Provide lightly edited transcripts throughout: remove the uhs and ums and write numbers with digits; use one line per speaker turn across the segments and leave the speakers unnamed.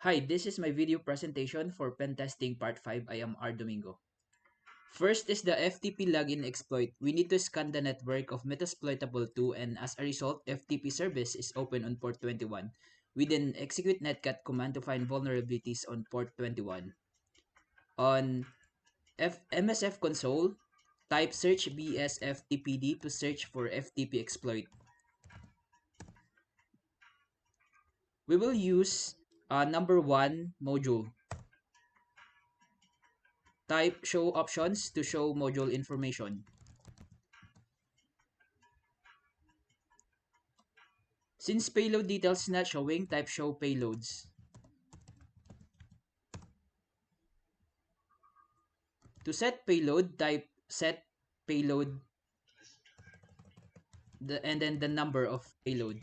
Hi, this is my video presentation for pen testing part 5. I am R. Domingo. First is the FTP login exploit. We need to scan the network of Metasploitable 2 and as a result, FTP service is open on port 21. We then execute netcat command to find vulnerabilities on port 21. On MSF console, type search bsftpd to search for FTP exploit. We will use number 1 module. Type show options to show module information. Since payload details not showing, type show payloads. To set payload, type set payload and then the number of payload.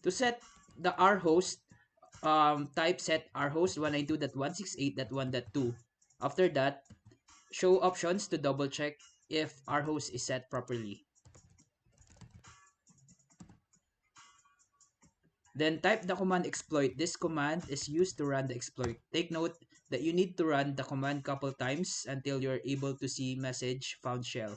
To set the rhost, type set rhost 192.168.1.2. After that, show options to double check if rhost is set properly. Then type the command exploit. This command is used to run the exploit. Take note that you need to run the command couple times until you're able to see message found shell.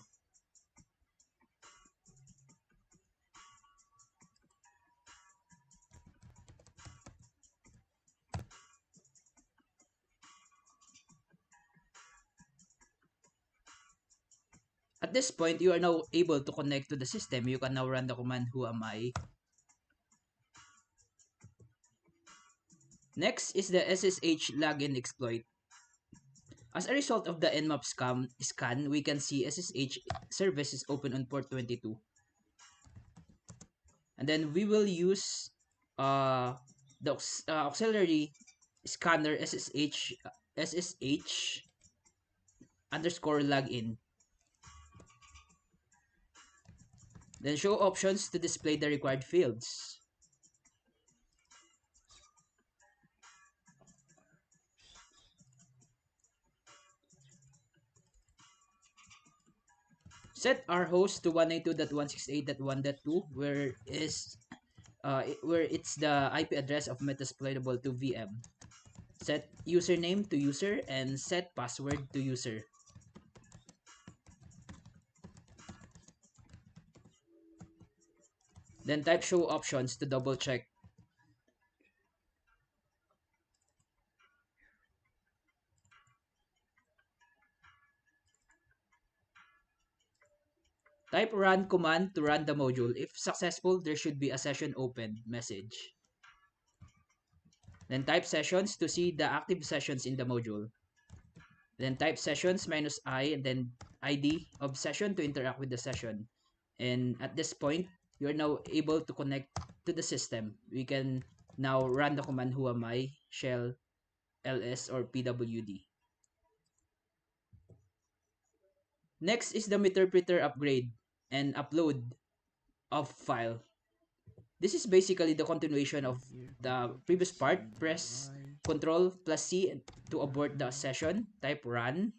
At this point, you are now able to connect to the system. You can now run the command who am I. Next is the SSH login exploit. As a result of the Nmap scan, we can see SSH service is open on port 22. And then we will use the auxiliary scanner SSH underscore login. Then show options to display the required fields. Set our host to 192.168.1.2 where it's the IP address of Metasploitable 2 VM. Set username to user and set password to user. Then type show options to double check. Type run command to run the module. If successful, there should be a session open message. Then type sessions to see the active sessions in the module. Then type sessions minus I and then ID of session to interact with the session. And at this point, you're now able to connect to the system. We can now run the command who am I shell ls or pwd. Next is the Meterpreter upgrade and upload of file. This is basically the continuation of the previous part. Press Ctrl plus C to abort the session. Type run.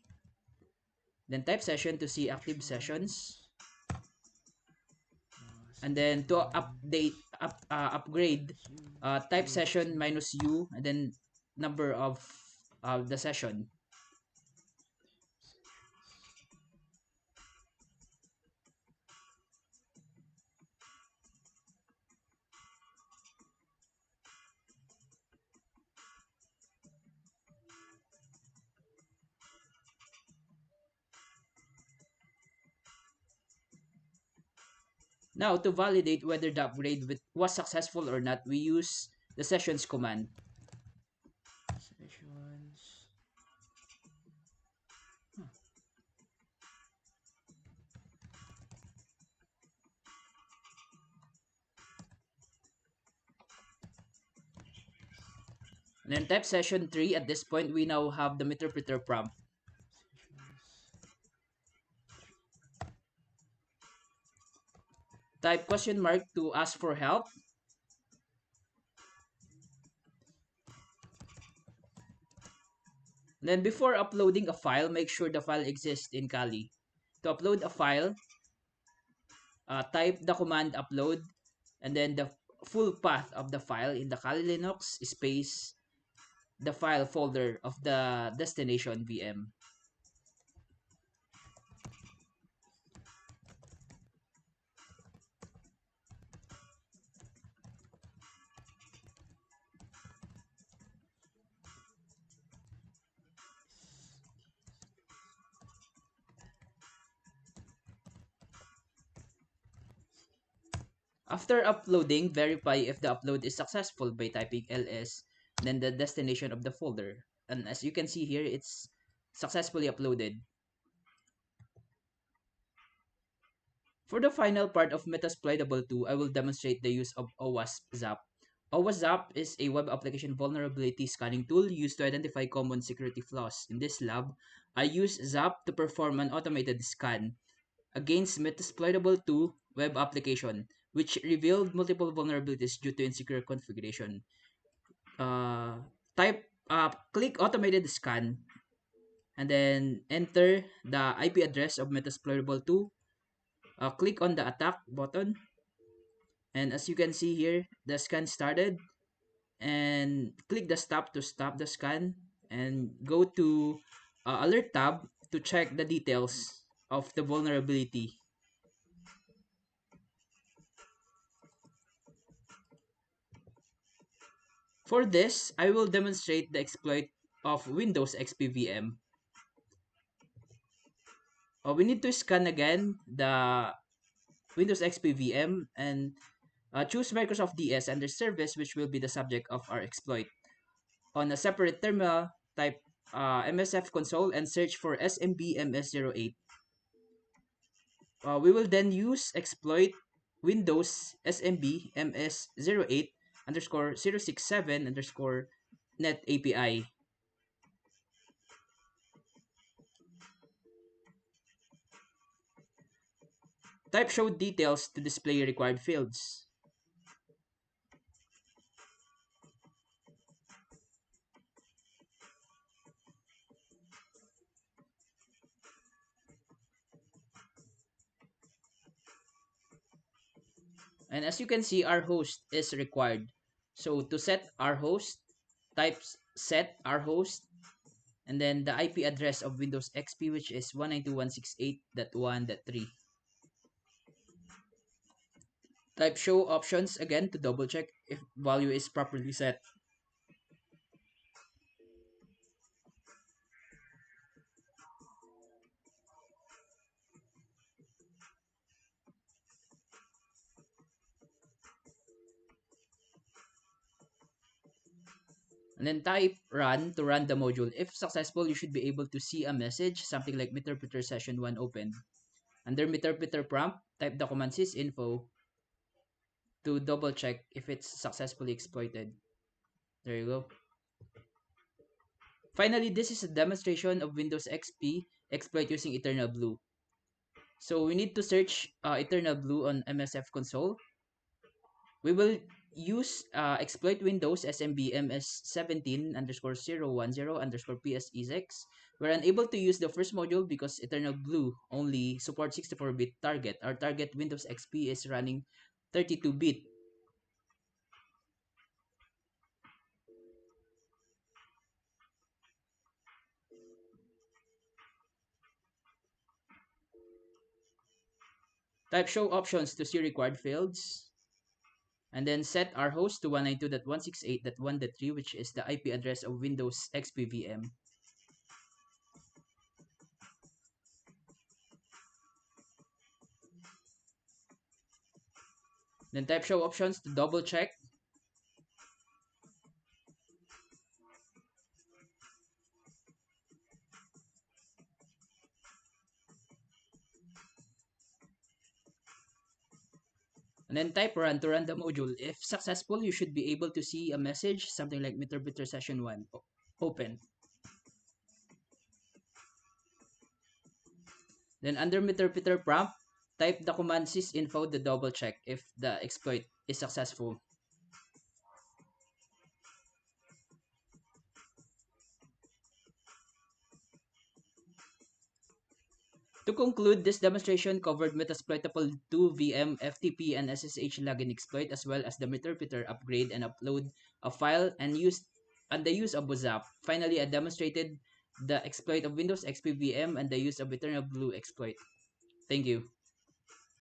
Then type session to see active sessions. And then to upgrade, type session minus U and then number of the session. Now, to validate whether the upgrade was successful or not, we use the sessions command. Sessions. And then type session 3. At this point, we now have the Meterpreter prompt. Type question mark to ask for help. Then before uploading a file, make sure the file exists in Kali. To upload a file, type the command upload and then the full path of the file in the Kali Linux space the file folder of the destination VM. After uploading, verify if the upload is successful by typing ls, then the destination of the folder. And as you can see here, it's successfully uploaded. For the final part of Metasploitable 2, I will demonstrate the use of OWASP Zap. OWASP Zap is a web application vulnerability scanning tool used to identify common security flaws. In this lab, I use Zap to perform an automated scan against Metasploitable 2 web application, which revealed multiple vulnerabilities due to insecure configuration. Uh, Click automated scan and then enter the IP address of Metasploitable 2. Click on the attack button, and as you can see here, the scan started, and click the stop to stop the scan, and go to alert tab to check the details of the vulnerability. For this, I will demonstrate the exploit of Windows XP VM. We need to scan again the Windows XP VM and choose Microsoft DS under service, which will be the subject of our exploit. On a separate terminal, type MSF console and search for SMB-MS08. We will then use exploit Windows SMB MS08 underscore 067 underscore net API. Type show details to display required fields. And as you can see, our host is required. So to set our host, type set our host and then the IP address of Windows XP, which is 192.168.1.3. Type show options again to double check if value is properly set. And then type run to run the module. If successful, you should be able to see a message, something like Meterpreter session 1 opened. Under Meterpreter prompt, type the command sysinfo to double check if it's successfully exploited. There you go. Finally, this is a demonstration of Windows XP exploit using Eternal Blue. So we need to search Eternal Blue on MSF console. We will use exploit Windows SMB MS17 underscore 010 underscore PSEX. We're unable to use the first module because Eternal Blue only supports 64-bit target. Our target Windows XP is running 32-bit. Type show options to see required fields. And then set our host to 192.168.1.3, which is the IP address of Windows XP VM. Then type show options to double check. And then type run to run the module. If successful, you should be able to see a message, something like Meterpreter session 1 open. Then under Meterpreter prompt, type the command sysinfo to double check if the exploit is successful. To conclude, this demonstration covered Metasploitable 2 VM, FTP, and SSH login exploit, as well as the Meterpreter upgrade and upload a file and the use of WhatsApp. Finally, I demonstrated the exploit of Windows XP VM and the use of Eternal Blue exploit. Thank you.